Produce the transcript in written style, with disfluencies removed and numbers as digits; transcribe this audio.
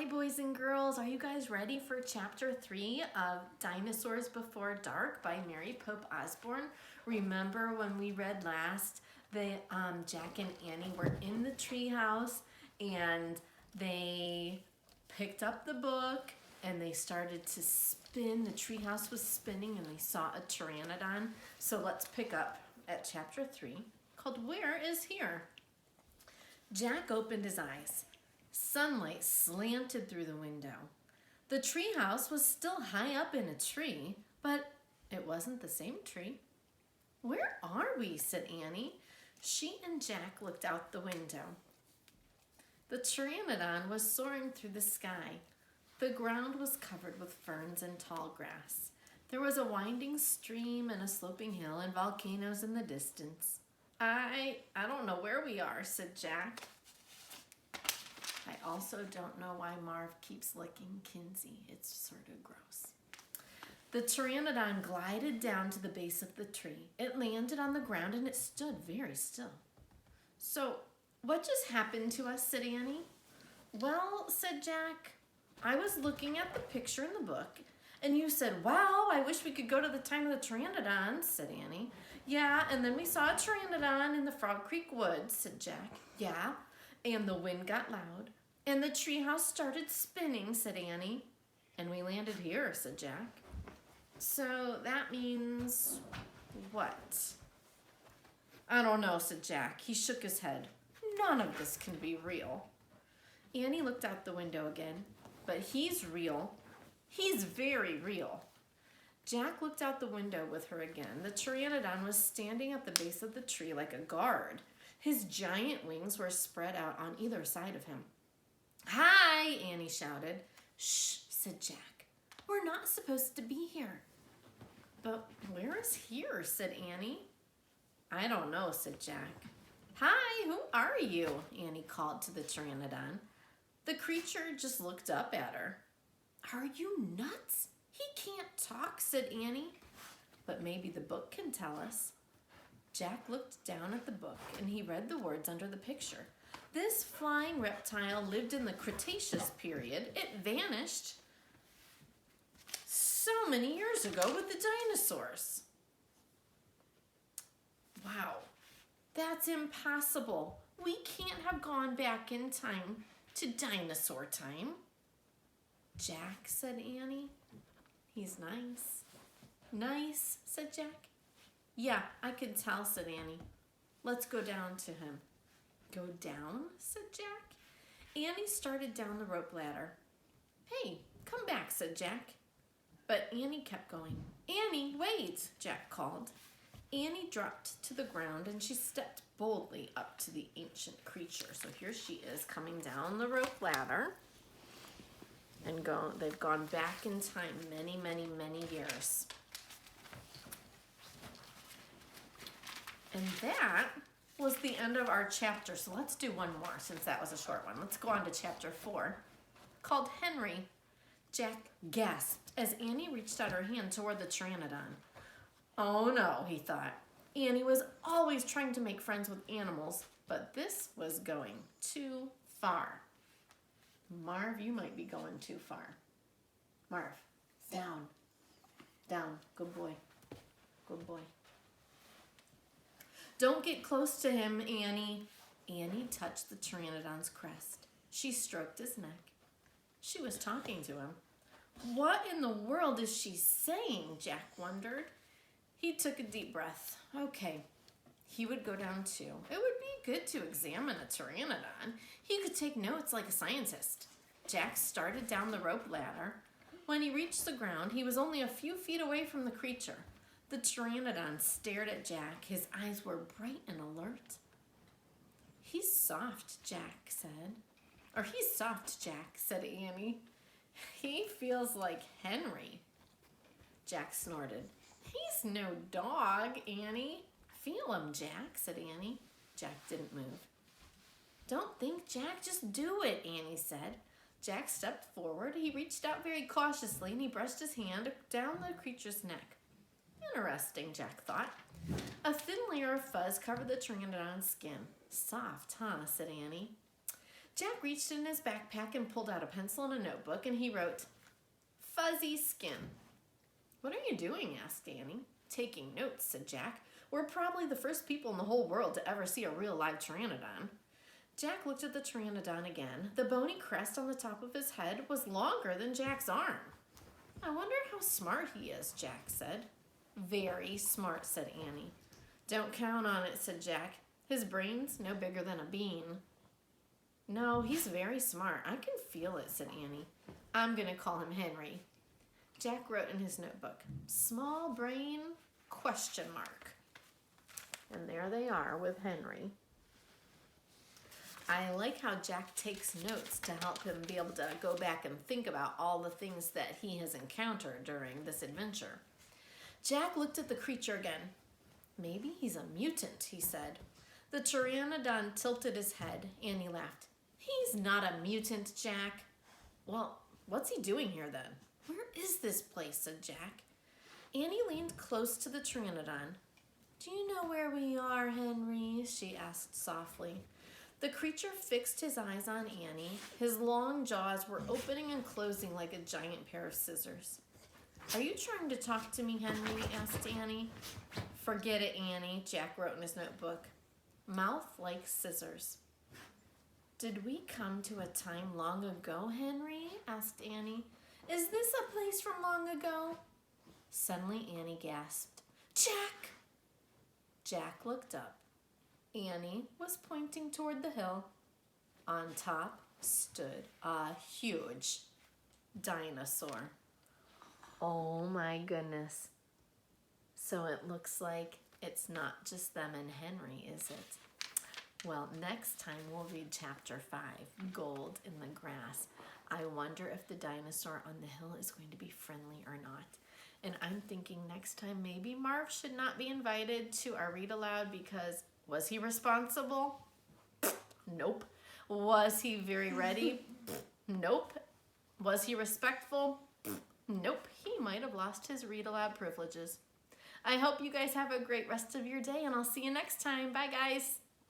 Hi, boys and girls. Are you guys ready for chapter 3 of Dinosaurs Before Dark by Mary Pope Osborne? Remember when we read last that Jack and Annie were in the treehouse and they picked up the book and they started to spin. The treehouse was spinning and they saw a pteranodon. So let's pick up at chapter 3 called Where is Here? Jack opened his eyes. Sunlight slanted through the window. The treehouse was still high up in a tree, but it wasn't the same tree. Where are we? Said Annie. She and Jack looked out the window. The pteranodon was soaring through the sky. The ground was covered with ferns and tall grass. There was a winding stream and a sloping hill and volcanoes in the distance. I don't know where we are, said Jack. I also don't know why Marv keeps licking Kinsey. It's sort of gross. The pteranodon glided down to the base of the tree. It landed on the ground and it stood very still. So, what just happened to us? Said Annie. Well, said Jack, I was looking at the picture in the book and you said, wow, I wish we could go to the time of the pteranodon, said Annie. Yeah, and then we saw a pteranodon in the Frog Creek woods, said Jack. Yeah, and the wind got loud. And the treehouse started spinning, said Annie. And we landed here, said Jack. So that means what? I don't know, said Jack. He shook his head. None of this can be real. Annie looked out the window again. But he's real. He's very real. Jack looked out the window with her again. The pteranodon was standing at the base of the tree like a guard. His giant wings were spread out on either side of him. Hi, Annie shouted. Shh, said Jack. We're not supposed to be here. But where is here? Said Annie. I don't know, said Jack. Hi, who are you? Annie called to the pteranodon. The creature just looked up at her. Are you nuts? He can't talk, said Annie. But maybe the book can tell us. Jack looked down at the book and he read the words under the picture. This flying reptile lived in the Cretaceous period. It vanished so many years ago with the dinosaurs. Wow, that's impossible. We can't have gone back in time to dinosaur time. Jack, said Annie. He's nice. Nice, said Jack. Yeah, I can tell, said Annie. Let's go down to him. Go down, said Jack. Annie started down the rope ladder. Hey, come back, said Jack. But Annie kept going. Annie, wait, Jack called. Annie dropped to the ground and she stepped boldly up to the ancient creature. So here she is coming down the rope ladder. And they've gone back in time many, many, many years. And that was the end of our chapter. So let's do one more since that was a short one. Let's go on to chapter 4 called Henry. Jack gasped as Annie reached out her hand toward the pteranodon. Oh no, he thought. Annie was always trying to make friends with animals, but this was going too far. Marv, you might be going too far. Marv, down. Down. Good boy. Good boy. Don't get close to him, Annie. Annie touched the pteranodon's crest. She stroked his neck. She was talking to him. What in the world is she saying? Jack wondered. He took a deep breath. Okay, he would go down too. It would be good to examine a pteranodon. He could take notes like a scientist. Jack started down the rope ladder. When he reached the ground, he was only a few feet away from the creature. The pteranodon stared at Jack. His eyes were bright and alert. He's soft, Jack said. Or he's soft, Jack, said Annie. He feels like Henry. Jack snorted. He's no dog, Annie. Feel him, Jack, said Annie. Jack didn't move. Don't think, Jack, just do it, Annie said. Jack stepped forward. He reached out very cautiously and he brushed his hand down the creature's neck. Interesting, Jack thought. A thin layer of fuzz covered the pteranodon's skin. Soft, huh, said Annie. Jack reached in his backpack and pulled out a pencil and a notebook, and he wrote, "Fuzzy skin." "What are you doing?" asked Annie. "Taking notes," said Jack. "We're probably the first people in the whole world to ever see a real live pteranodon." Jack looked at the pteranodon again. The bony crest on the top of his head was longer than Jack's arm. "I wonder how smart he is," Jack said. "Very smart," said Annie. "Don't count on it," said Jack. "His brain's no bigger than a bean." "No, he's very smart. I can feel it," said Annie. "I'm going to call him Henry." Jack wrote in his notebook, "Small brain, ? And there they are with Henry. I like how Jack takes notes to help him be able to go back and think about all the things that he has encountered during this adventure. Jack looked at the creature again. "Maybe he's a mutant," he said. The pteranodon tilted his head. Annie laughed. "He's not a mutant, Jack." "Well, what's he doing here then? Where is this place?" said Jack. Annie leaned close to the pteranodon. "Do you know where we are, Henry?" she asked softly. The creature fixed his eyes on Annie. His long jaws were opening and closing like a giant pair of scissors. "Are you trying to talk to me, Henry?" asked Annie. "Forget it, Annie," Jack wrote in his notebook. "Mouth like scissors." "Did we come to a time long ago, Henry?" asked Annie. "Is this a place from long ago?" Suddenly Annie gasped, "Jack!" Jack looked up. Annie was pointing toward the hill. On top stood a huge dinosaur. Oh my goodness. So it looks like it's not just them and Henry, is it? Well, next time we'll read chapter 5, Gold in the Grass. I wonder if the dinosaur on the hill is going to be friendly or not. And I'm thinking next time maybe Marv should not be invited to our read aloud because was he responsible? Nope. Was he very ready? Nope. Was he respectful? Nope. He might have lost his read aloud privileges. I hope you guys have a great rest of your day, and I'll see you next time. Bye, guys.